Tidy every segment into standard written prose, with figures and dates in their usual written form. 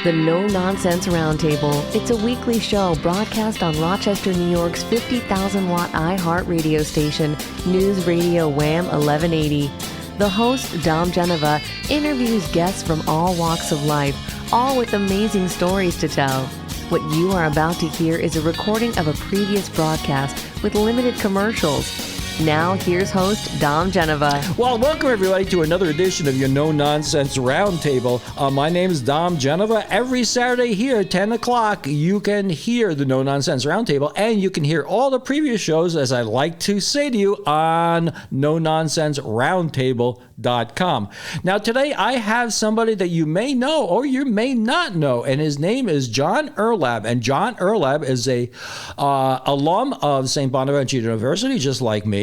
The No Nonsense Roundtable. It's a weekly show broadcast on Rochester, New York's 50,000-watt iHeart radio station, News Radio Wham 1180. The host, Dom Geneva, interviews guests from all walks of life, all with amazing stories to tell. What you are about to hear is a recording of a previous broadcast with limited commercials. Now, here's host Dom Geneva. Well, welcome everybody to another edition of your No Nonsense Roundtable. My name is Dom Geneva. Every Saturday here at 10 o'clock, you can hear the No Nonsense Roundtable, and you can hear all the previous shows, as I like to say to you, on NoNonsenseRoundtable.com. Now, today I have somebody that you may know or you may not know, and his name is John Urlaub. And John Urlaub is a alum of St. Bonaventure University, just like me.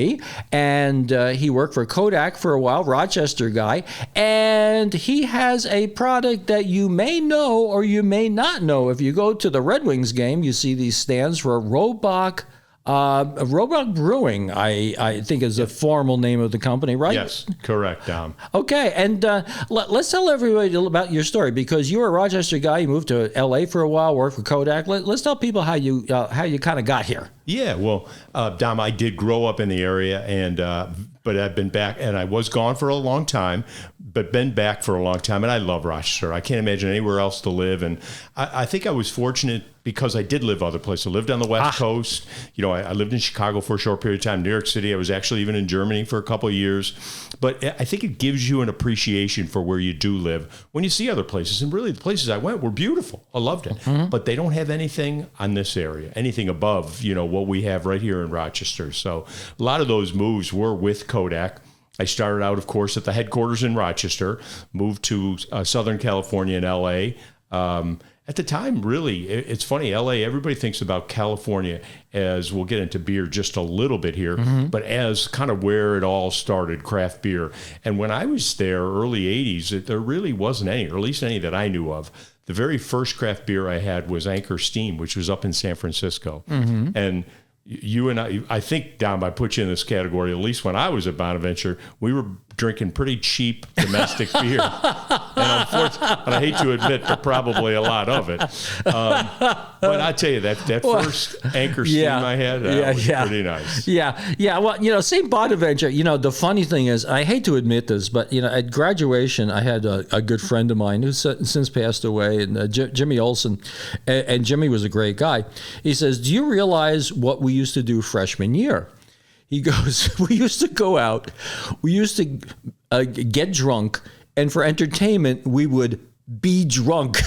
And he worked for Kodak for a while, Rochester guy. And he has a product that you may know or you may not know. If you go to the Red Wings game, you see these stands for Rohrbach Brewing, I think is the formal name of the company, right? Yes, correct, Dom. Okay, and let's tell everybody about your story, because you were a Rochester guy. You moved to L.A. for a while, worked for Kodak. Let's tell people how you kind of got here. Yeah, well, Dom, I did grow up in the area, and but I've been back, and I was gone for a long time, but been back for a long time, and I love Rochester. I can't imagine anywhere else to live, and I think I was fortunate because I did live other places. I lived on the West Coast. You know, I lived in Chicago for a short period of time, New York City. I was actually even in Germany for a couple of years. But I think it gives you an appreciation for where you do live when you see other places. And really, the places I went were beautiful. I loved it. Mm-hmm. But they don't have anything on this area, anything above, you know, what we have right here in Rochester. So a lot of those moves were with Kodak. I started out, of course, at the headquarters in Rochester, moved to Southern California and L.A., at the time, really, it's funny, L.A., everybody thinks about California as, we'll get into beer just a little bit here, but as kind of where it all started, craft beer. And when I was there, early 80s, there really wasn't any, or at least any that I knew of. The very first craft beer I had was Anchor Steam, which was up in San Francisco. Mm-hmm. And you and I think, Dom, I put you in this category, at least when I was at Bonaventure, we were drinking pretty cheap domestic beer. And unfortunately, I hate to admit, but probably a lot of it. But I tell you, that first Anchor Steam I had, was pretty nice. Yeah. Well, you know, St. Bonaventure, you know, the funny thing is, I hate to admit this, but, you know, at graduation, I had a good friend of mine who's since passed away, and Jimmy Olson, and Jimmy was a great guy. He says, do you realize what we used to do freshman year? He goes, we used to go out, we used to get drunk, and for entertainment, we would be drunk.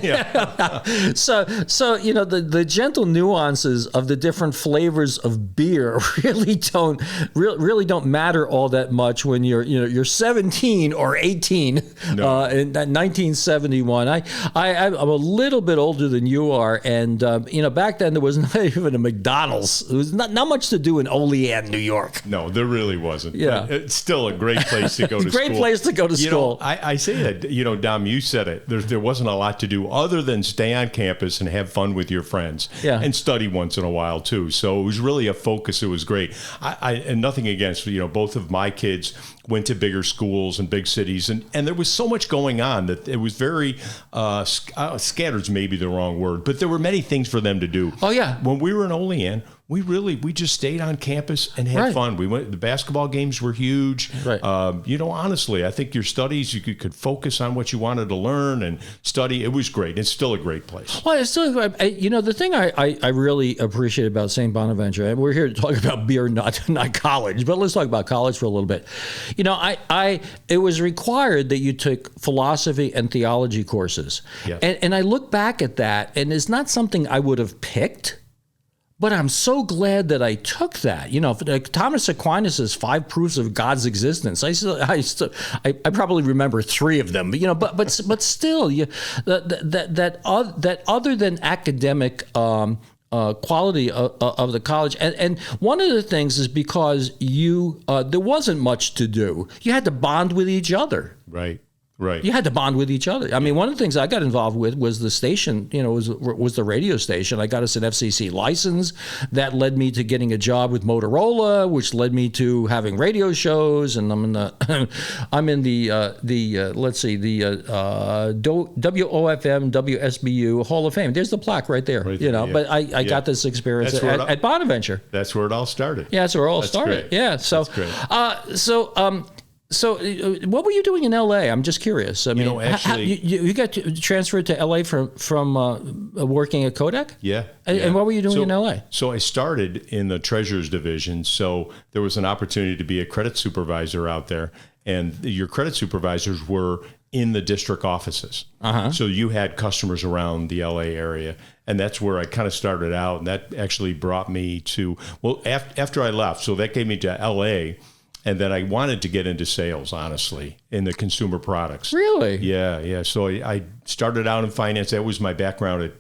Yeah. So you know, the gentle nuances of the different flavors of beer really don't matter all that much when you're 17 or 18 in 1971. I'm a little bit older than you are, and you know, back then there was not even a McDonald's. There was not much to do in Olean, New York. No, there really wasn't. Yeah, but it's still a great place to go to school. Great place to go to school. Know, I say that, you know, Dom, you said it. There wasn't a lot to do other than stay on campus and have fun with your friends, and study once in a while too. So it was really a focus. It was great. And nothing against, you know, both of my kids went to bigger schools and big cities, and there was so much going on that it was very scattered's maybe the wrong word, but there were many things for them to do. Oh yeah. When we were in Olean, we just stayed on campus and had fun. We went. The basketball games were huge. Right. You know, honestly, I think your studies, you could focus on what you wanted to learn and study. It was great. It's still a great place. Well, it's still, you know, the thing I really appreciate about St. Bonaventure, and we're here to talk about beer, not college, but let's talk about college for a little bit. You know, it was required that you took philosophy and theology courses, and I look back at that, and it's not something I would have picked. But I'm so glad that I took that. You know, Thomas Aquinas' 5 proofs of God's existence. I probably remember 3 of them. But you know, but still, that other than academic quality of the college, and one of the things is because there wasn't much to do. You had to bond with each other. Right. Right. You had to bond with each other. I mean, one of the things I got involved with was the station, was the radio station. I got us an FCC license that led me to getting a job with Motorola, which led me to having radio shows. And I'm in the WOFM, WSBU Hall of Fame. There's the plaque right there, But I got this experience at Bonaventure. That's where it all started. Yeah, that's where it all started. Great. Yeah. So, So, what were you doing in L.A.? I'm just curious. I mean, actually, you got transferred to L.A. from working at Kodak? Yeah. And what were you doing in L.A.? So I started in the Treasurer's Division. So there was an opportunity to be a credit supervisor out there, and your credit supervisors were in the district offices. So you had customers around the L.A. area, and that's where I kind of started out. And that actually brought me to after I left. So that gave me to L.A. And then I wanted to get into sales, honestly, in the consumer products. Really? Yeah. So I started out in finance. That was my background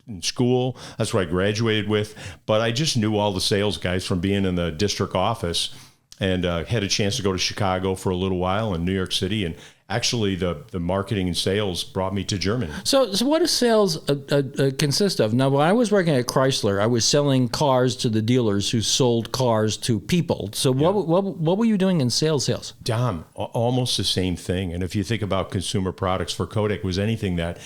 in school. That's what I graduated with. But I just knew all the sales guys from being in the district office, and had a chance to go to Chicago for a little while and New York City. And actually, the marketing and sales brought me to Germany. So what does sales consist of? Now, when I was working at Chrysler, I was selling cars to the dealers who sold cars to people. So what were you doing in sales? Dom, almost the same thing. And if you think about consumer products for Kodak, was anything that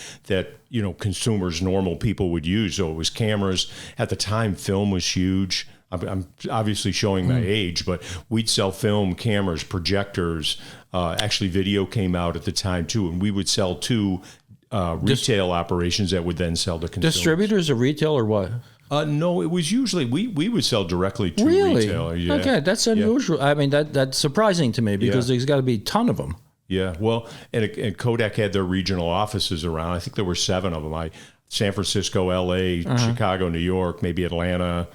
consumers, normal people would use. So it was cameras. At the time, film was huge. I'm obviously showing my age, but we'd sell film, cameras, projectors. Actually, video came out at the time, too, and we would sell to retail operations that would then sell to consumers. Distributors or retail or what? No, it was usually, we would sell directly to retail. Yeah. Okay, that's unusual. I mean, that's surprising to me because there's got to be a ton of them. Yeah, well, and Kodak had their regional offices around. I think there were 7 of them. San Francisco, L.A., Chicago, New York, maybe Atlanta,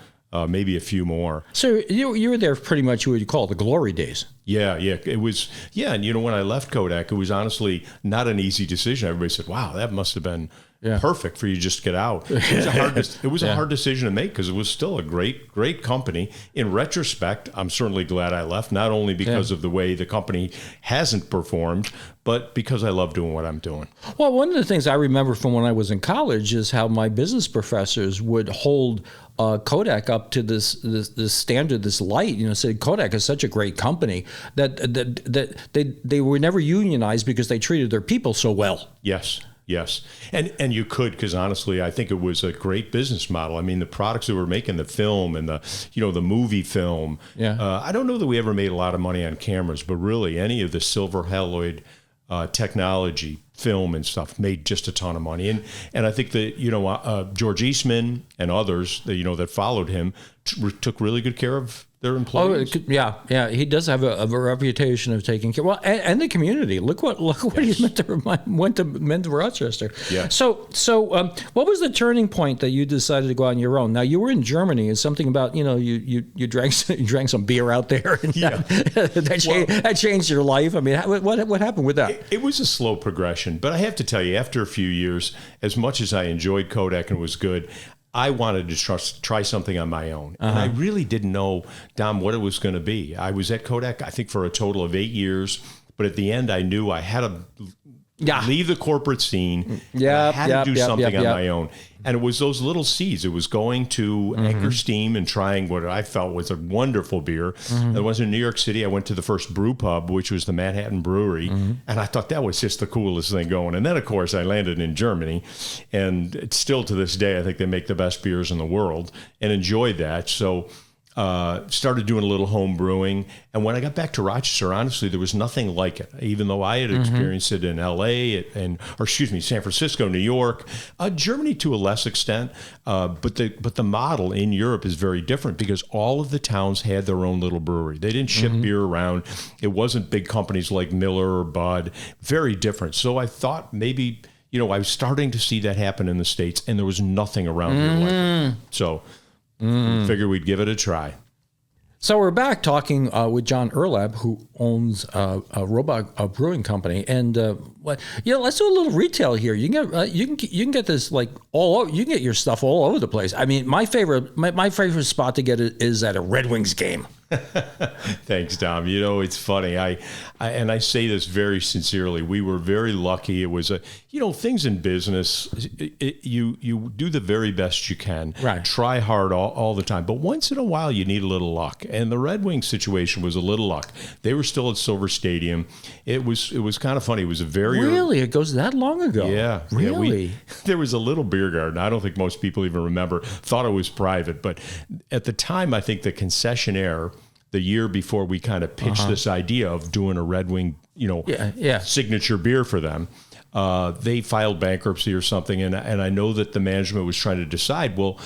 maybe a few more. So you were there pretty much what you call the glory days. Yeah. It was, and when I left Kodak, it was honestly not an easy decision. Everybody said, wow, that must have been perfect for you just to get out. It was a hard decision to make because it was still a great company. In retrospect, I'm certainly glad I left, not only because of the way the company hasn't performed, but because I love doing what I'm doing. Well, one of the things I remember from when I was in college is how my business professors would hold Kodak up to this standard, this light. Said Kodak is such a great company that they were never unionized because they treated their people so well. Yes. And you could, because honestly, I think it was a great business model. I mean, the products that were making, the film and the movie film. Yeah. I don't know that we ever made a lot of money on cameras, but really any of the silver haloid technology, film and stuff made just a ton of money. And I think that, George Eastman and others that followed him took really good care of their employees. Yeah. He does have a reputation of taking care. Well, and the community. Look what he went to Rochester. Yeah. So what was the turning point that you decided to go on your own? Now you were in Germany. Is something about you drank some beer out there? And that changed your life. I mean, what happened with that? It was a slow progression, but I have to tell you, after a few years, as much as I enjoyed Kodak and it was good, I wanted to try something on my own. And I really didn't know, Dom, what it was going to be. I was at Kodak, I think, for a total of 8 years. But at the end, I knew I had to leave the corporate scene. I had to do something on my own. And it was those little seeds. It was going to Anchor Steam and trying what I felt was a wonderful beer. I was in New York City. I went to the first brew pub, which was the Manhattan Brewery. And I thought that was just the coolest thing going. And then, of course, I landed in Germany. And it's still to this day, I think they make the best beers in the world and enjoyed that. So started doing a little home brewing. And when I got back to Rochester, honestly, there was nothing like it, even though I had experienced it in LA San Francisco, New York, Germany to a less extent. But the model in Europe is very different because all of the towns had their own little brewery. They didn't ship beer around. It wasn't big companies like Miller or Bud, very different. So I thought maybe, I was starting to see that happen in the States, and there was nothing around here like it. So figured we'd give it a try. So we're back talking with John Urlaub, who owns Rohrbach Brewing Company, and let's do a little retail here. You can get this like all over. You can get your stuff all over the place. I mean, my favorite spot to get it is at a Red Wings game. Thanks, Dom. You know, it's funny. I say this very sincerely. We were very lucky. It was things in business, you do the very best you can. Right. Try hard all the time. But once in a while, you need a little luck. And the Red Wings situation was a little luck. They were still at Silver Stadium. It was kind of funny. It was a very Really? It goes that long ago? Yeah. Really? Yeah, there was a little beer garden. I don't think most people even remember. Thought it was private. But at the time, I think the concessionaire, the year before we kind of pitched this idea of doing a Red Wing, signature beer for them, they filed bankruptcy or something. And I know that the management was trying to decide, well,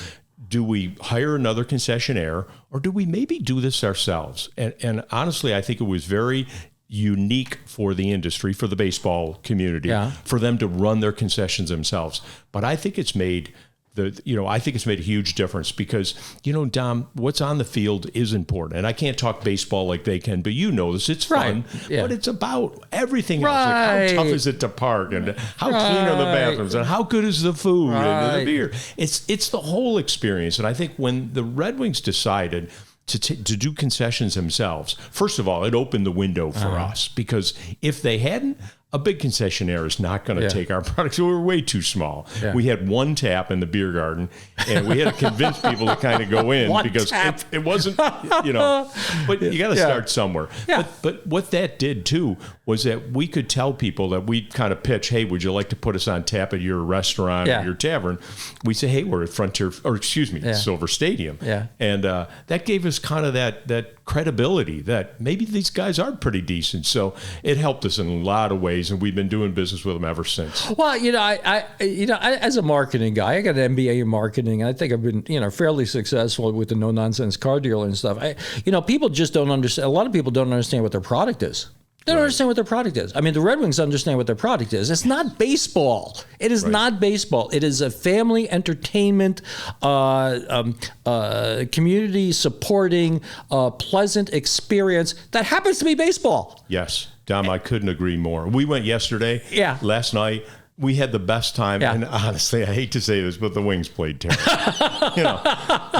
do we hire another concessionaire or do we maybe do this ourselves? And honestly, I think it was very unique for the industry, for the baseball community, for them to run their concessions themselves. But I think it's made I think it's made a huge difference because, Dom, what's on the field is important. And I can't talk baseball like they can, but you know this. It's fun, but it's about everything else. Like how tough is it to park and how clean are the bathrooms and how good is the food and the beer. It's the whole experience. And I think when the Red Wings decided to do concessions themselves, first of all, it opened the window for us because if they hadn't, a big concessionaire is not going to take our products. We were way too small. Yeah. We had one tap in the beer garden, and we had to convince people to kind of go in because it wasn't, but you got to start somewhere. Yeah. But what that did, too, was that we could tell people that we kind of pitch, hey, would you like to put us on tap at your restaurant or your tavern? We say, hey, we're at Silver Stadium. Yeah. And that gave us kind of that credibility that maybe these guys are pretty decent. So it helped us in a lot of ways, and we've been doing business with them ever since. Well, I as a marketing guy, I got an MBA in marketing. I think I've been, fairly successful with the no nonsense car dealer and stuff. People just don't understand. A lot of people don't understand what their product is. They don't understand what their product is. I mean, the Red Wings understand what their product is. It's not baseball. It is not baseball. It is a family entertainment, community supporting, pleasant experience that happens to be baseball. Yes. Dom, I couldn't agree more. We went yesterday. Yeah. Last night. We had the best time, and honestly, I hate to say this, but the Wings played terrible.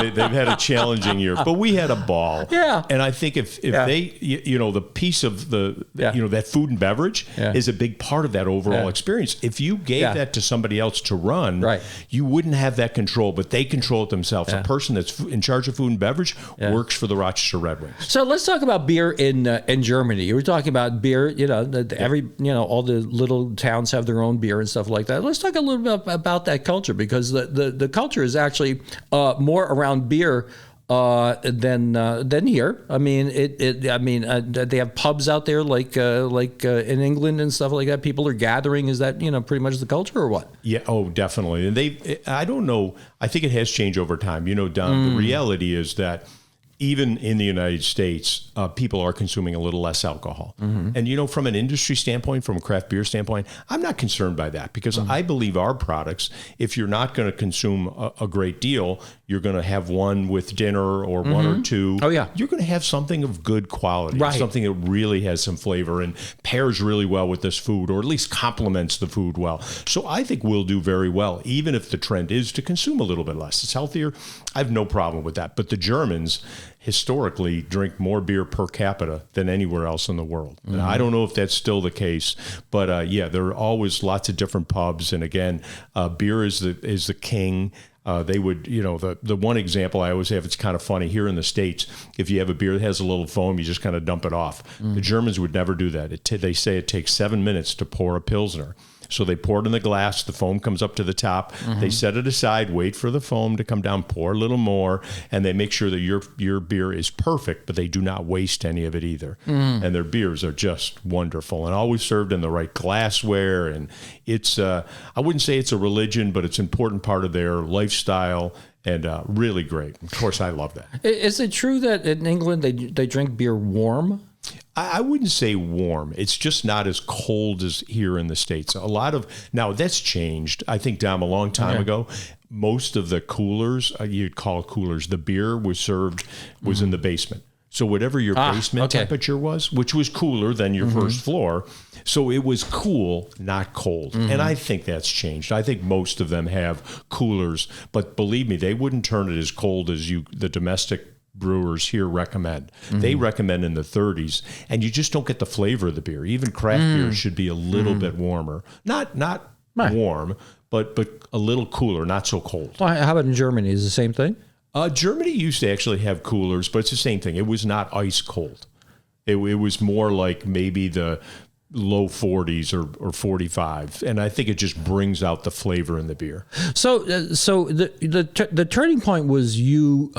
They've had a challenging year, but we had a ball. Yeah. And I think if they, the piece of that food and beverage is a big part of that overall experience. If you gave that to somebody else to run, you wouldn't have that control, but they control it themselves. A person that's in charge of food and beverage works for the Rochester Red Wings. So let's talk about beer in Germany. You were talking about beer. All the little towns have their own beer and stuff like that. Let's talk a little bit about that culture because the culture is actually more around beer than here. I mean, they have pubs out there like in England and stuff like that. People are gathering. Is that pretty much the culture or what? Yeah. Oh, definitely. And I don't know. I think it has changed over time. Don. The reality is that even in the United States, people are consuming a little less alcohol. Mm-hmm. And, from an industry standpoint, from a craft beer standpoint, I'm not concerned by that because I believe our products, if you're not going to consume a great deal, you're going to have one with dinner or one or two. Oh, yeah. You're going to have something of good quality, something that really has some flavor and pairs really well with this food, or at least complements the food well. So I think we'll do very well, even if the trend is to consume a little bit less. It's healthier. I have no problem with that. But the Germans historically drink more beer per capita than anywhere else in the world. And I don't know if that's still the case, but there are always lots of different pubs. And again, beer is the king. They would, the one example I always have, it's kind of funny here in the States, if you have a beer that has a little foam, you just kind of dump it off. The Germans would never do that. They say it takes 7 minutes to pour a Pilsner. So they pour it in the glass, the foam comes up to the top, they set it aside, wait for the foam to come down, pour a little more, and they make sure that your beer is perfect, but they do not waste any of it either. And their beers are just wonderful and always served in the right glassware. And it's, I wouldn't say it's a religion, but it's an important part of their lifestyle. And really great. Of course, I love that. Is it true that in England they drink beer warm? I wouldn't say warm. It's just not as cold as here in the States. Now that's changed. I think, Dom, a long time ago, most of the coolers, you'd call it coolers, the beer was in the basement. So whatever your basement temperature was, which was cooler than your first floor, so it was cool, not cold. And I think that's changed. I think most of them have coolers, but believe me, they wouldn't turn it as cold as the domestic brewers here recommend. They recommend in the 30s, and you just don't get the flavor of the beer. Even craft beer should be a little bit warmer. Not warm, but a little cooler, not so cold. Well, how about in Germany? Is it the same thing? Germany used to actually have coolers, but it's the same thing. It was not ice cold. It was more like maybe the low 40s or 45, and I think it just brings out the flavor in the beer. So the turning point was you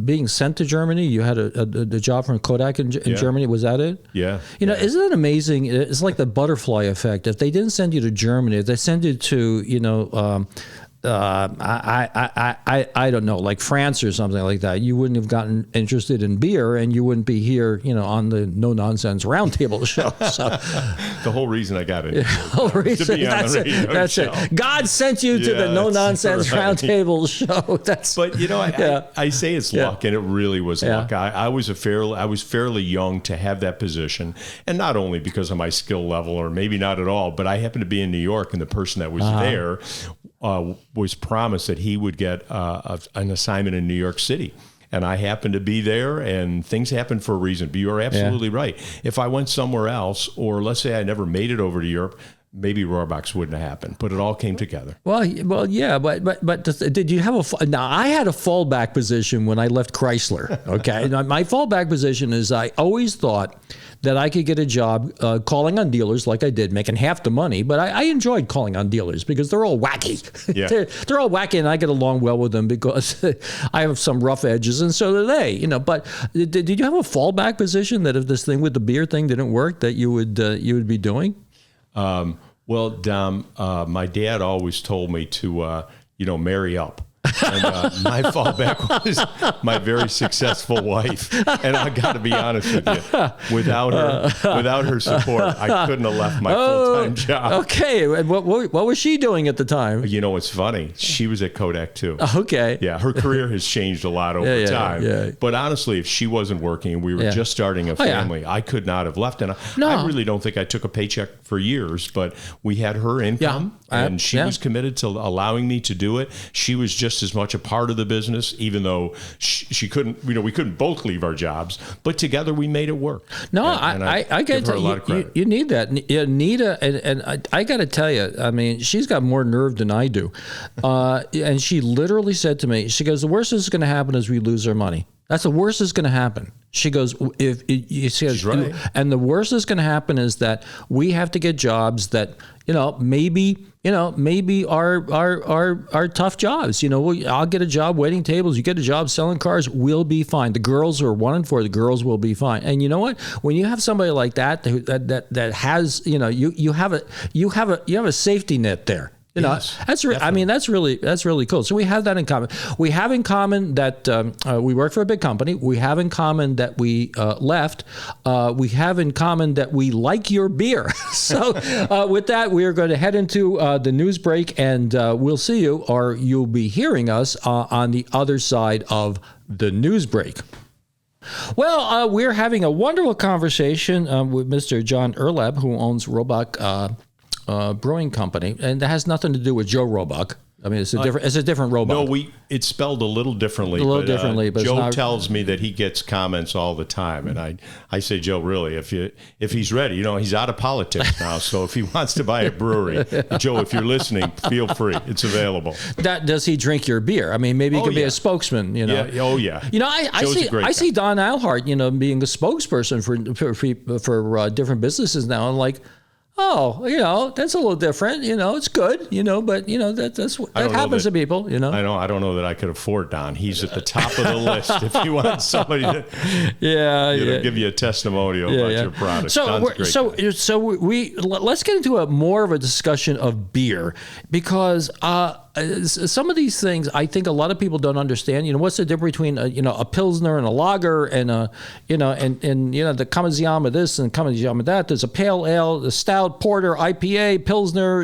being sent to Germany. You had a job from Kodak in Germany. Was that it? Yeah. Isn't it amazing? It's like the butterfly effect. If they didn't send you to Germany, if they send you to I don't know, like France or something like that, you wouldn't have gotten interested in beer, and you wouldn't be here, on the No Nonsense Roundtable show. So the whole reason I got it. That's it. God sent you to the No Nonsense Roundtable show. But I say it's luck, and it really was luck. I was fairly young to have that position, and not only because of my skill level, or maybe not at all, but I happened to be in New York, and the person that was there was promised that he would get an assignment in New York City. And I happened to be there, and things happen for a reason. But you're absolutely right. If I went somewhere else, or let's say I never made it over to Europe, maybe Rohrbach's wouldn't have happened. But it all came together. Well, yeah. But did you have now, I had a fallback position when I left Chrysler. Okay. Now, my fallback position is I always thought that I could get a job calling on dealers like I did, making half the money. But I enjoyed calling on dealers because they're all wacky. Yeah. they're all wacky, and I get along well with them because I have some rough edges, and so do they. But did you have a fallback position that if this thing with the beer thing didn't work, that you would be doing? Well, Dom, my dad always told me to marry up. And my fallback was my very succful wife. And I got to be honest with you, without her support, I couldn't have left my full-time job. Okay. What was she doing at the time? It's funny. She was at Kodak too. Okay. Yeah. Her career has changed a lot over time. Yeah. But honestly, if she wasn't working and we were just starting a family, I could not have left. And I really don't think I took a paycheck for years, but we had her income and she was committed to allowing me to do it. She was just as much a part of the business, even though she couldn't, we couldn't both leave our jobs, but together we made it work. No, I get her a lot of credit. You need that. Nita, and I got to tell you, I mean, she's got more nerve than I do. And she literally said to me, she goes, the worst that's going to happen is we lose our money. That's the worst that's going to happen. She goes, she's right. And the worst that's going to happen is that we have to get jobs that, maybe are tough jobs. I'll get a job waiting tables. You get a job selling cars. We'll be fine. The girls are 1 and 4. The girls will be fine. And you know what? When you have somebody like that has, you have a safety net there. Yes, that's really cool. So we have that in common. We have in common that we work for a big company. We have in common that we left. We have in common that we like your beer. So with that, we are going to head into the news break, and we'll see you, or you'll be hearing us on the other side of the news break. Well, we're having a wonderful conversation with Mr. John Urlaub, who owns Rohrbach Brewing Company, and that has nothing to do with Joe Rohrbach. I mean, it's a different Rohrbach. No, it's spelled a little differently. But Joe tells me that he gets comments all the time, and I say, Joe, really, if he's ready, he's out of politics now. So if he wants to buy a brewery, Joe, if you're listening, feel free. It's available. Does he drink your beer? I mean, maybe he could be a spokesman. Yeah. Oh yeah. I see Don Alhart, being a spokesperson for different businesses now. I'm like, oh, that's a little different. It's good. But that happens to people. I don't know that I could afford Don. He's at the top of the list. If you want somebody to, give you a testimonial about your product. So let's get into more of a discussion of beer, because some of these things I think a lot of people don't understand. What's the difference between a pilsner and a lager, and the Kamatsuyama this and Kamatsuyama that. There's a pale ale, the stout, porter, IPA, pilsner.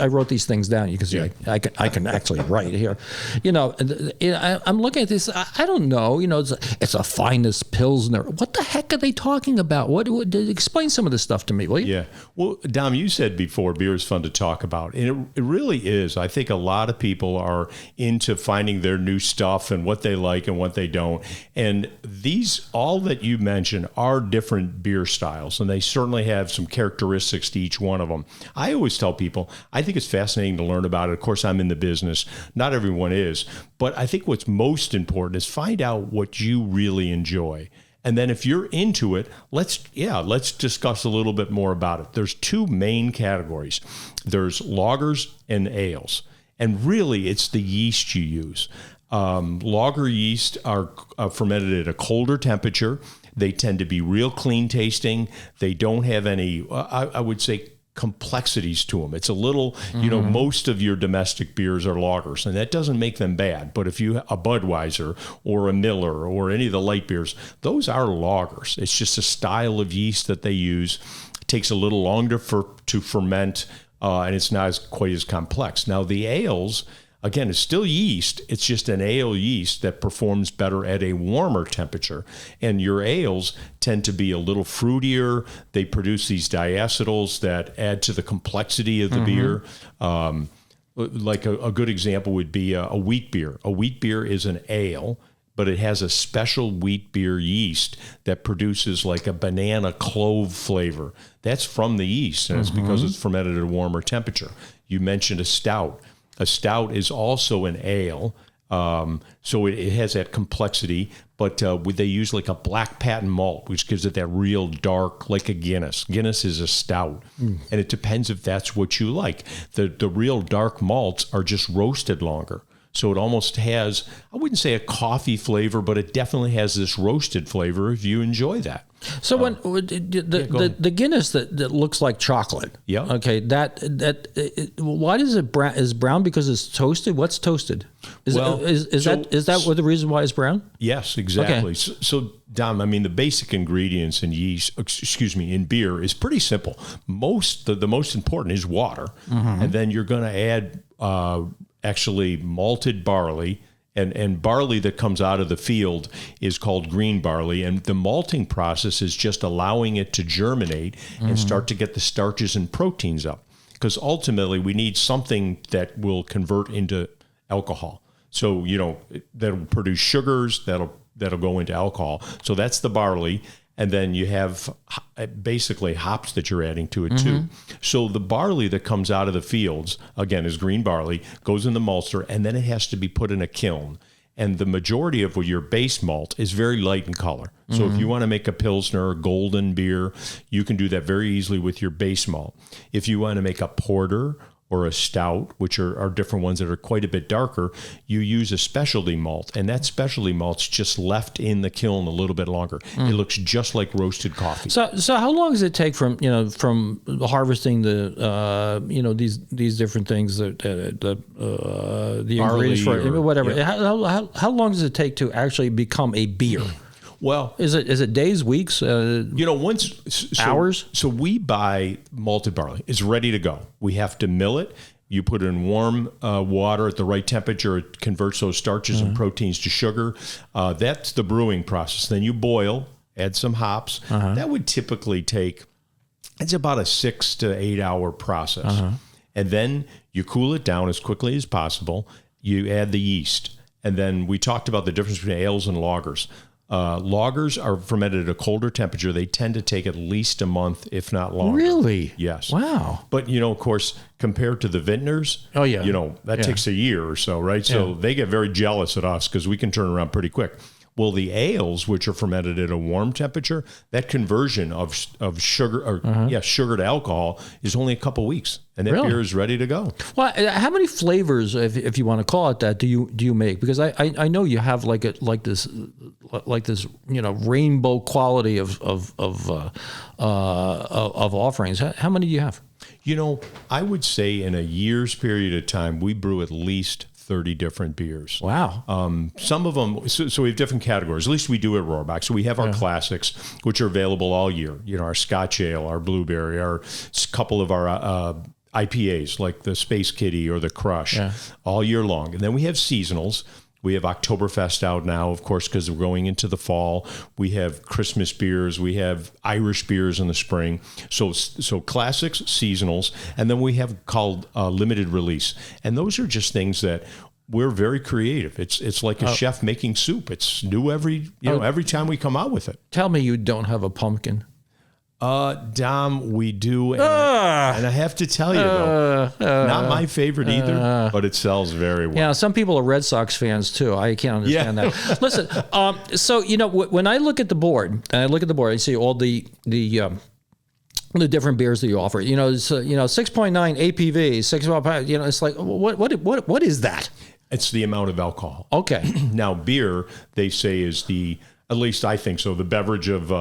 I wrote these things down because I can actually write here. I'm looking at this. I don't know. It's a finest pilsner. What the heck are they talking about? What explain some of this stuff to me, will you? Yeah. Well, Dom, you said before beer is fun to talk about, and it really is. I think a lot lot of people are into finding their new stuff and what they like and what they don't. And these, all that you mentioned, are different beer styles, and they certainly have some characteristics to each one of them. I always tell people, I think it's fascinating to learn about it. Of course, I'm in the business. Not everyone is. But I think what's most important is find out what you really enjoy. And then if you're into it, let's discuss a little bit more about it. There's two main categories. There's lagers and ales. And really, it's the yeast you use. Lager yeast are fermented at a colder temperature. They tend to be real clean tasting. They don't have any, I would say, complexities to them. It's a little, most of your domestic beers are lagers, and that doesn't make them bad. But if you a Budweiser or a Miller or any of the light beers, those are lagers. It's just a style of yeast that they use. It takes a little longer to ferment, and it's not quite as complex. Now, the ales, again, it's still yeast. It's just an ale yeast that performs better at a warmer temperature. And your ales tend to be a little fruitier. They produce these diacetyls that add to the complexity of the beer. Like a good example would be a wheat beer. A wheat beer is an ale, but it has a special wheat beer yeast that produces like a banana clove flavor. That's from the yeast, and it's because it's fermented at a warmer temperature. You mentioned a stout. A stout is also an ale, so it has that complexity, but they use like a black patent malt, which gives it that real dark, like a Guinness. Guinness is a stout, and it depends if that's what you like. The real dark malts are just roasted longer. So it almost has, I wouldn't say a coffee flavor, but it definitely has this roasted flavor if you enjoy that. So when the Guinness that looks like chocolate, okay, why does it brown? Is brown because it's toasted? What's toasted? Is that what the reason why it's brown? Yes, exactly. Okay. So Dom, I mean, the basic ingredients in in beer is pretty simple. The most important is water, and then you're going to add actually malted barley. And barley that comes out of the field is called green barley. And the malting process is just allowing it to germinate and start to get the starches and proteins up. Because ultimately, we need something that will convert into alcohol. So, that'll produce sugars, that'll go into alcohol. So that's the barley. And then you have basically hops that you're adding to it too. So the barley that comes out of the fields, again, is green barley, goes in the maltster, and then it has to be put in a kiln. And the majority of your base malt is very light in color. So if you want to make a Pilsner or golden beer, you can do that very easily with your base malt. If you want to make a porter or a stout, which are different ones that are quite a bit darker, you use a specialty malt, and that specialty malt's just left in the kiln a little bit longer. It looks just like roasted coffee. So how long does it take from harvesting these different things, the ingredients for whatever? Yeah. How long does it take to actually become a beer? Well, is it days, weeks? Hours? So we buy malted barley. It's ready to go. We have to mill it. You put it in warm water at the right temperature. It converts those starches and proteins to sugar. That's the brewing process. Then you boil, add some hops. That would typically take, it's about a 6 to 8 hour process. And then you cool it down as quickly as possible. You add the yeast. And then we talked about the difference between ales and lagers. Lagers are fermented at a colder temperature. They tend to take at least a month, if not longer. Really? Yes. Wow. But, of course, compared to the vintners, that takes a year or so, right? So they get very jealous at us because we can turn around pretty quick. Well, the ales, which are fermented at a warm temperature, that conversion of sugar sugar to alcohol is only a couple weeks, and that beer is ready to go. Well, how many flavors, if you want to call it that, do you make? Because I know you have like this rainbow quality of offerings. How many do you have? I would say in a year's period of time, we brew at least 30 different beers. Wow. Some of them, so we have different categories. At least we do at Rohrbach. So we have our classics, which are available all year. Our Scotch Ale, our Blueberry, our couple of our IPAs, like the Space Kitty or the Crush, all year long. And then we have seasonals, We have Oktoberfest out now, of course, because we're going into the fall. We have Christmas beers. We have Irish beers in the spring. So classics, seasonals, and then we have called limited release. And those are just things that we're very creative. It's like a chef making soup. It's new every time we come out with it. Tell me you don't have a pumpkin. Dom, we do, and I have to tell you though, not my favorite either, but it sells very well. Yeah, some people are Red Sox fans too. I can't understand that. Listen, so when I look at the board, I see all the different beers that you offer. It's 6.9 APV, 6. It's like what is that? It's the amount of alcohol. Okay. Now beer, they say, is at least I think so, the beverage of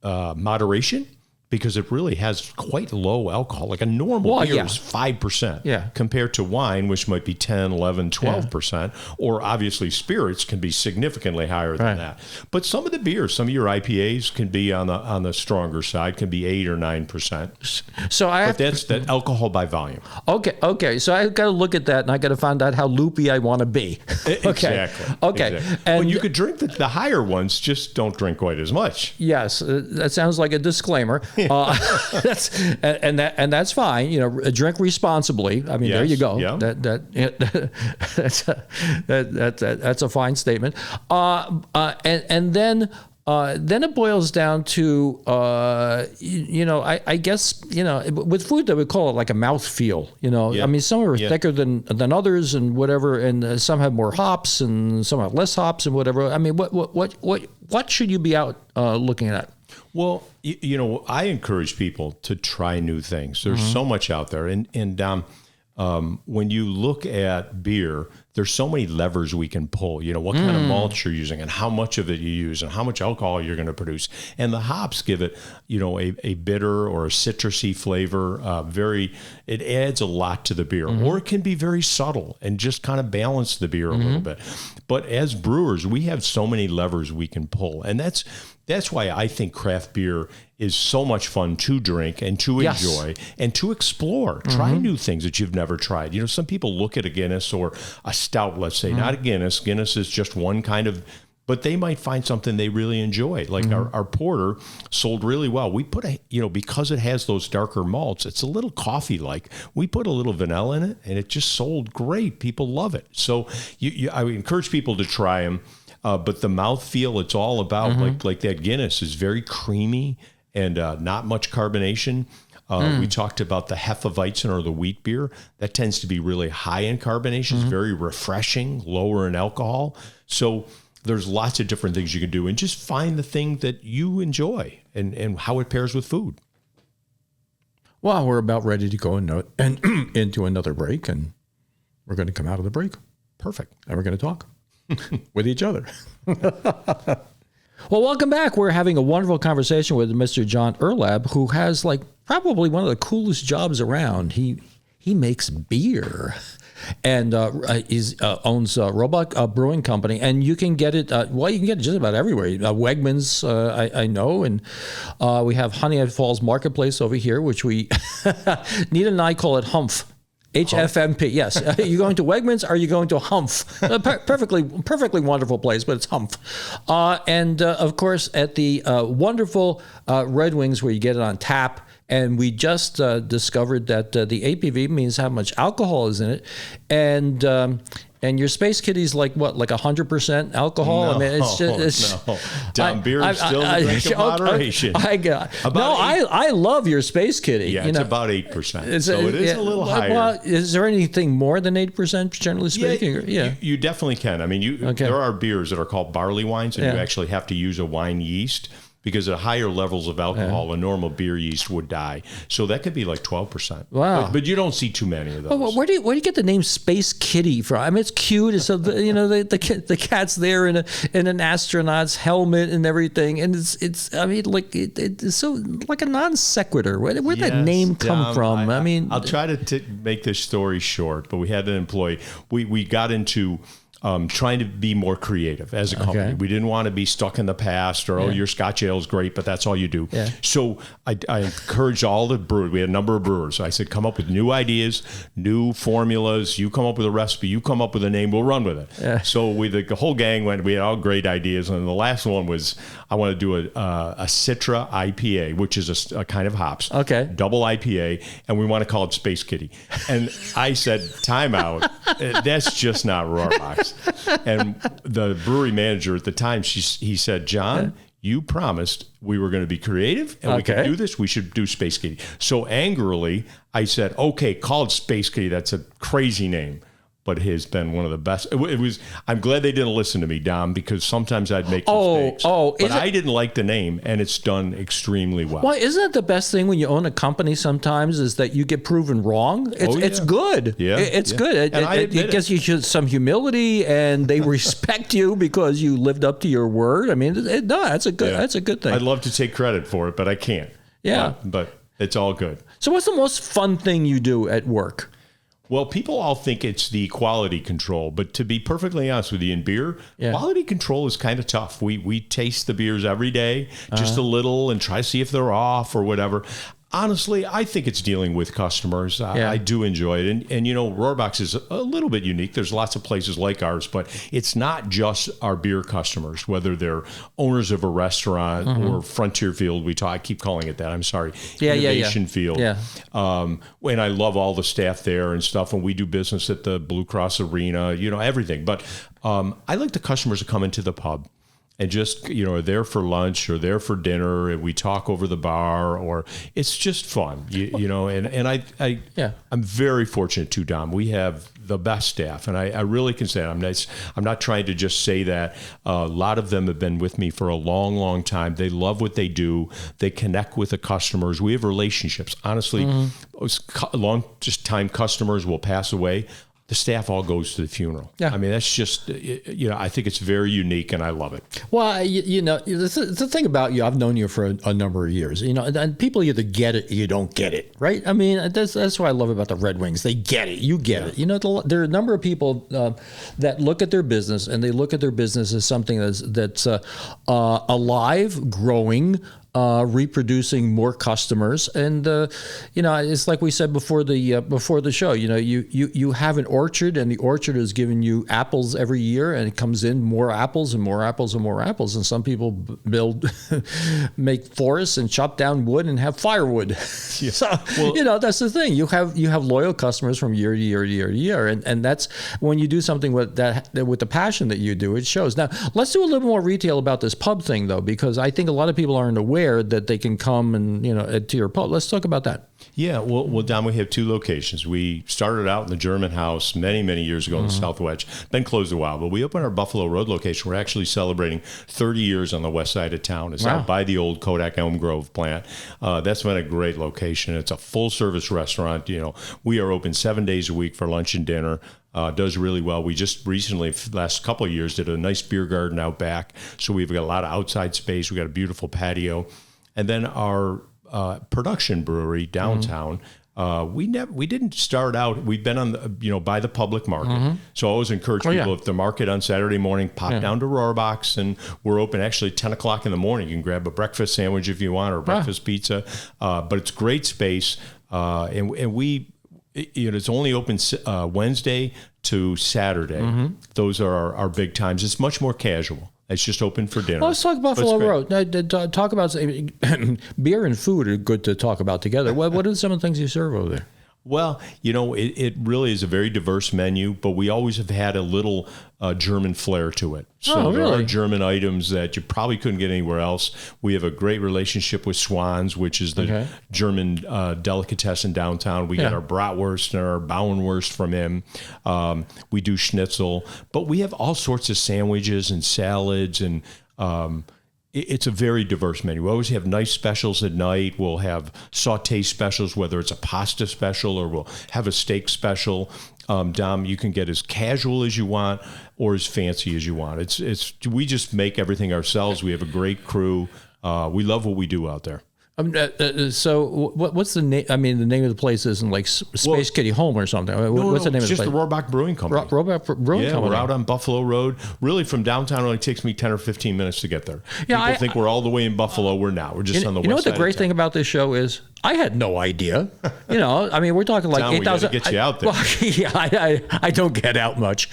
moderation, because it really has quite low alcohol. Like a normal beer is 5% compared to wine, which might be 10, 11, 12%, or obviously spirits can be significantly higher than that. But some of the beers, some of your IPAs can be on the stronger side, can be 8 or 9%. So that's that alcohol by volume. Okay. So I've got to look at that, and I got to find out how loopy I want to be. Exactly. Okay. Exactly. And you could drink the higher ones, just don't drink quite as much. Yes, that sounds like a disclaimer. That's fine. Drink responsibly. I mean, there you go. Yeah. That's a fine statement. And then it boils down to I guess with food that we call it like a mouthfeel. I mean, some are thicker than others and whatever, and some have more hops and some have less hops and whatever. I mean, what should you be out looking at? Well, I encourage people to try new things. There's so much out there. And when you look at beer, there's so many levers we can pull. What kind of malt you're using and how much of it you use and how much alcohol you're going to produce. And the hops give it, a bitter or a citrusy flavor. It adds a lot to the beer. Or it can be very subtle and just kind of balance the beer a little bit. But as brewers, we have so many levers we can pull. And that's why I think craft beer is so much fun to drink and to enjoy and to explore. Try new things that you've never tried. Some people look at a Guinness or a stout, let's say, not a Guinness. Guinness is just one kind of, but they might find something they really enjoy. Like our porter sold really well. We put because it has those darker malts, it's a little coffee-like. We put a little vanilla in it and it just sold great. People love it. So I would encourage people to try them. But the mouthfeel, it's all about like that Guinness is very creamy and not much carbonation. We talked about the Hefeweizen or the wheat beer. That tends to be really high in carbonation. It's very refreshing, lower in alcohol. So there's lots of different things you can do, and just find the thing that you enjoy and how it pairs with food. Well, we're about ready to go into another break, and we're going to come out of the break. Perfect. And we're going to talk with each other. Well, welcome back. We're having a wonderful conversation with Mr. John Urlaub, who has probably one of the coolest jobs around. He makes beer, and owns Rohrbach Brewing Company, and you can get it. You can get it just about everywhere. Wegmans, I know, and we have Honeyhead Falls Marketplace over here, which we Nita and I call it Humph. HFMP, yes. Are you going to Wegmans? Or are you going to Humph? Perfectly wonderful place, but it's Humph. And of course, at the wonderful Red Wings, where you get it on tap. And we just discovered that the APV means how much alcohol is in it, and your Space Kitty's like 100% alcohol. No, I mean, it's no. Down beer is still the drink of moderation. I love your Space Kitty. Yeah, it's about 8%. So it is a little higher. Well, is there anything more than 8%, generally speaking? Yeah. You definitely can. I mean, there are beers that are called barley wines, and you actually have to use a wine yeast. Because at higher levels of alcohol, a normal beer yeast would die. So that could be like 12%. Wow! But you don't see too many of those. Well, where do you get the name Space Kitty from? I mean, it's cute. It's the cat's there in an astronaut's helmet and everything, and it's so like a non sequitur. Where'd that name come from? I'll try to make this story short. But we had an employee. We got into trying to be more creative as a company. Okay. We didn't want to be stuck in the past or, your Scotch ale is great, but that's all you do. Yeah. So I encouraged all the brewers. We had a number of brewers. I said, come up with new ideas, new formulas. You come up with a recipe. You come up with a name. We'll run with it. Yeah. So the whole gang went. We had all great ideas. And the last one was I want to do a Citra IPA, which is a kind of hops. Okay. Double IPA. And we want to call it Space Kitty. And I said, time out. That's just not Rohrbach's. And the brewery manager at the time, he said, John, you promised we were going to be creative and we could do this. We should do Space Kitty. So angrily, I said, okay, call it Space Kitty. That's a crazy name. But it has been one of the best. It was. I'm glad they didn't listen to me, Dom, because sometimes I'd make mistakes. But I didn't like the name, and it's done extremely well. Well, isn't it the best thing when you own a company sometimes is that you get proven wrong? It's good. Yeah, it's good. It gives you some humility, and they respect you because you lived up to your word. I mean, that's a good thing. I'd love to take credit for it, but I can't. Yeah, but it's all good. So, what's the most fun thing you do at work? Well, people all think it's the quality control, but to be perfectly honest with you, in beer, quality control is kind of tough. We taste the beers every day, just a little, and try to see if they're off or whatever. Honestly, I think it's dealing with customers. I do enjoy it. And Rohrbach's is a little bit unique. There's lots of places like ours, but it's not just our beer customers, whether they're owners of a restaurant or Frontier Field. I keep calling it that. I'm sorry. Innovation Field. Yeah. And I love all the staff there and stuff. And we do business at the Blue Cross Arena, everything. But I like the customers to come into the pub and just, are there for lunch or there for dinner, and we talk over the bar, or it's just fun, and I'm very fortunate too, Dom. We have the best staff, and I really can say that. I'm not trying to just say that. A lot of them have been with me for a long, long time. They love what they do. They connect with the customers. We have relationships. Honestly, time customers will pass away. The staff all goes to the funeral. Yeah. I mean, that's just, I think it's very unique, and I love it. Well, the thing about you, I've known you for a number of years, and people either get it or you don't get it, right? I mean, that's what I love about the Red Wings. They get it. You get it. There are a number of people that look at their business, and they look at their business as something that's alive, growing, reproducing more customers, and it's like we said before the show. You have an orchard, and the orchard is giving you apples every year, and it comes in more apples and more apples and more apples. And some people make forests and chop down wood and have firewood. Yeah. So that's the thing. You have loyal customers from year to year to year to year, and that's when you do something with the passion that you do. It shows. Now let's do a little more retail about this pub thing, though, because I think a lot of people aren't aware that they can come and to your pub. Let's talk about that. Yeah, well, Don, we have two locations. We started out in the German House many, many years ago in the South Wedge. Been closed a while, but we opened our Buffalo Road location. We're actually celebrating 30 years on the west side of town. It's out by the old Kodak Elm Grove plant. That's been a great location. It's a full-service restaurant. We are open 7 days a week for lunch and dinner. Does really well. We just recently, last couple of years, did a nice beer garden out back. So we've got a lot of outside space. We got a beautiful patio. And then our production brewery downtown, we didn't start out. We've been on the, by the public market. So I always encourage people, if the market on Saturday morning, pop down to Rohrbach's, and we're open actually 10 o'clock in the morning. You can grab a breakfast sandwich if you want, or breakfast pizza. But it's great space. And we, it's only open Wednesday to Saturday. Those are our big times. It's much more casual. It's just open for dinner. Well, let's talk Buffalo Road. Now, talk about beer and food are good to talk about together. What are some of the things you serve over there? Well, it really is a very diverse menu, but we always have had a little German flair to it. So there are German items that you probably couldn't get anywhere else. We have a great relationship with Schwan's, which is the German delicatessen downtown. We get our bratwurst and our Bauernwurst from him. We do schnitzel, but we have all sorts of sandwiches and salads, and it's a very diverse menu. We always have nice specials at night. We'll have sauté specials, whether it's a pasta special or we'll have a steak special. Dom, you can get as casual as you want or as fancy as you want. We just make everything ourselves. We have a great crew. We love what we do out there. So what's the name? I mean, the name of the place isn't like Space Kitty Home or something. What's the name of the place? It's just the Rohrbach Brewing Company. Rohrbach Brewing Company. We're out on Buffalo Road. Really, from downtown, it only takes me 10 or 15 minutes to get there. Yeah, People think we're all the way in Buffalo. We're not. We're just on the west side. You know what the great thing about this show is? I had no idea. I mean, we're talking like 8,000. Get you out there. Well, yeah, I don't get out much.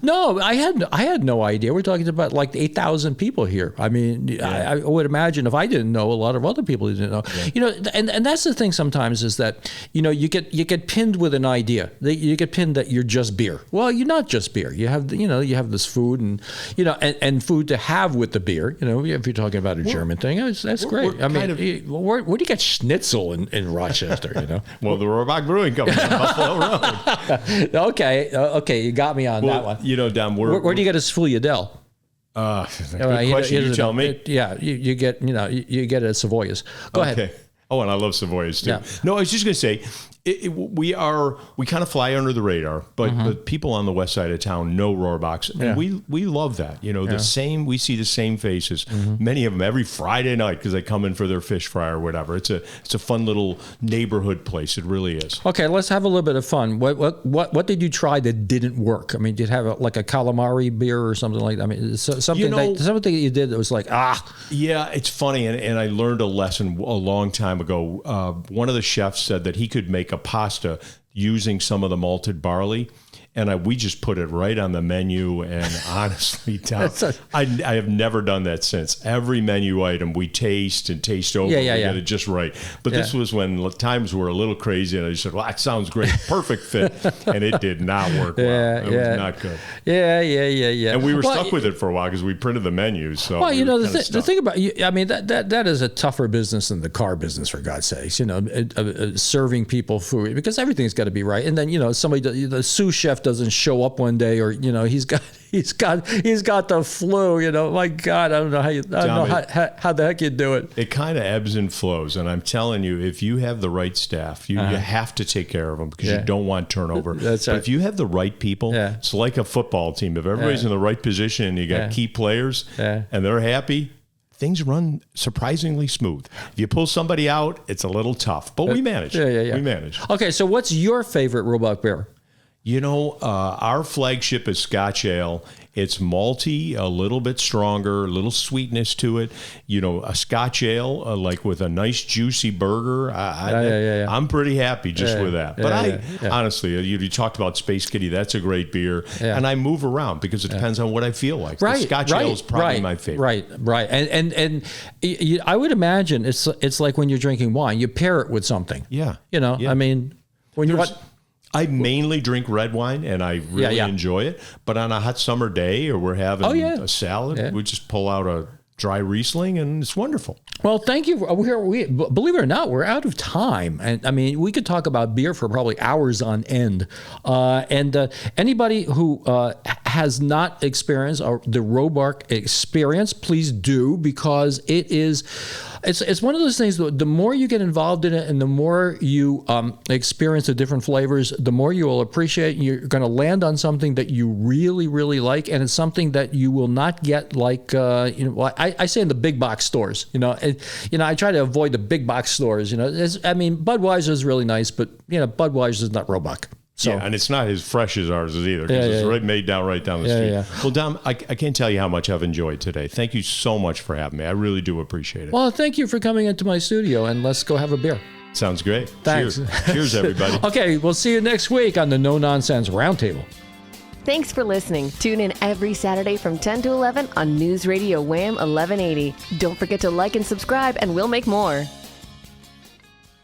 No, I had no idea. We're talking about like 8,000 people here. I mean, I would imagine if I didn't know, a lot of other people didn't know. Yeah. And that's the thing sometimes is that you get pinned with an idea. You get pinned that you're just beer. Well, you're not just beer. You have you have this food and food to have with the beer. If you're talking about a German thing, that's great. I mean, where do you get schnitzel in Rochester? Well, the Rohrbach Brewing Company on Buffalo Road. Okay, you got me on that one. Dom, where do you get a Fouille-Dell? Good question. You tell me. You get you get it at Savoyas. Go ahead. Oh, and I love Savoyas too. Yeah. No, I was just going to say, we kind of fly under the radar, but people on the west side of town know Rohrbach's, and we love that. The same, we see the same faces, many of them every Friday night because they come in for their fish fry or whatever. It's a fun little neighborhood place. It really is. Okay, let's have a little bit of fun. What did you try that didn't work? I mean, did you have like a calamari beer or something like that? I mean, something that you did that was like Yeah, it's funny, and I learned a lesson a long time ago. One of the chefs said that he could make a pasta using some of the malted barley, and we just put it right on the menu. And honestly, Tom, I have never done that since. Every menu item we taste over. We get it just right. But this was when times were a little crazy, and I just said, "Well, that sounds great, perfect fit," and it did not work well. It was not good. Yeah. And we were stuck with it for a while because we printed the menus. So the thing about I mean that is a tougher business than the car business, for God's sakes. Serving people food, because everything's got to be right. And then the sous chef doesn't show up one day, or he's got the flu. My God, I don't know how the heck you do it. It kind of ebbs and flows, and I'm telling you, if you have the right staff, you have to take care of them because you don't want turnover. That's right. But if you have the right people, it's like a football team. If everybody's in the right position and you got key players and they're happy, things run surprisingly smooth. If you pull somebody out, it's a little tough, but we manage. We manage. Okay, so what's your favorite Rohrbach beer? Our flagship is Scotch Ale. It's malty, a little bit stronger, a little sweetness to it. A Scotch Ale, like with a nice juicy burger. I'm pretty happy just with that. But honestly, you talked about Space Kitty. That's a great beer. And I move around because it depends on what I feel like. Right, the Scotch Ale is probably my favorite. Right. And I would imagine it's like when you're drinking wine, you pair it with something. Yeah. I mean, when you want... I mainly drink red wine, and I really enjoy it. But on a hot summer day, or we're having a salad, we just pull out a dry Riesling, and it's wonderful. Well, thank you. We believe it or not, we're out of time, and I mean, we could talk about beer for probably hours on end. Anybody who has not experienced the Rohrbach experience, please do, because it's one of those things that the more you get involved in it and the more you experience the different flavors, the more you will appreciate. You're going to land on something that you really, really like, and it's something that you will not get like I say in the big box stores. I try to avoid the big box stores. Budweiser is really nice, but Budweiser is not Rohrbach. So, and it's not as fresh as ours is either, because it's made right down the street. Yeah. Well, Dom, I can't tell you how much I've enjoyed today. Thank you so much for having me. I really do appreciate it. Well, thank you for coming into my studio, and let's go have a beer. Sounds great. Thanks. Cheers, everybody. Okay, we'll see you next week on the No Nonsense Roundtable. Thanks for listening. Tune in every Saturday from 10 to 11 on News Radio Wham 1180. Don't forget to like and subscribe, and we'll make more.